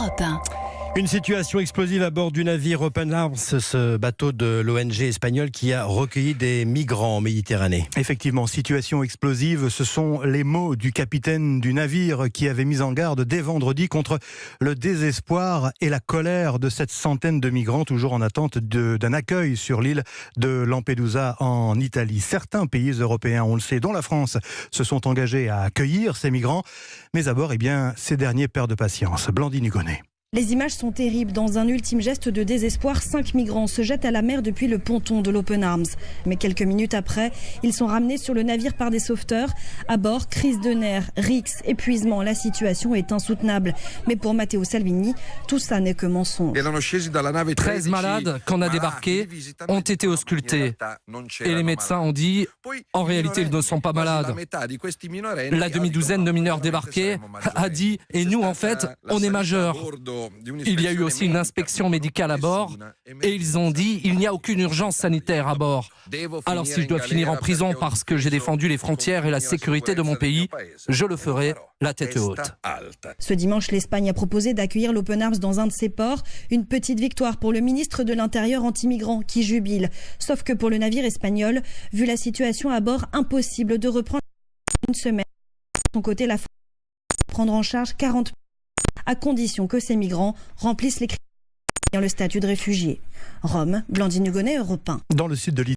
Europe 1. Une situation explosive à bord du navire Open Arms, ce bateau de l'ONG espagnole qui a recueilli des migrants en Méditerranée. Effectivement, situation explosive, ce sont les mots du capitaine du navire qui avait mis en garde dès vendredi contre le désespoir et la colère de cette centaine de migrants toujours en attente d'un accueil sur l'île de Lampedusa en Italie. Certains pays européens, on le sait, dont la France, se sont engagés à accueillir ces migrants, mais à bord, ces derniers perdent patience. Blandine Hugonnet. Les images sont terribles. Dans un ultime geste de désespoir, 5 migrants se jettent à la mer depuis le ponton de l'Open Arms. Mais quelques minutes après, ils sont ramenés sur le navire par des sauveteurs. À bord, crise de nerfs, rixes, épuisement. La situation est insoutenable. Mais pour Matteo Salvini, tout ça n'est que mensonge. 13 malades qu'on a débarqués ont été auscultés. Et les médecins ont dit, en réalité, ils ne sont pas malades. La demi-douzaine de mineurs débarqués a dit, et nous, en fait, on est majeurs. Il y a eu aussi une inspection médicale à bord et ils ont dit il n'y a aucune urgence sanitaire à bord. Alors si je dois finir en prison parce que j'ai défendu les frontières et la sécurité de mon pays, je le ferai la tête haute. Ce dimanche, l'Espagne a proposé d'accueillir l'Open Arms dans un de ses ports. Une petite victoire pour le ministre de l'Intérieur anti-migrant qui jubile. Sauf que pour le navire espagnol, vu la situation à bord, impossible de reprendre une semaine. De son côté, la France va prendre en charge 40 à condition que ces migrants remplissent les critères le statut de réfugié. Rome, Blandine Hugonnet, Europe 1. Dans le sud de l'Italie.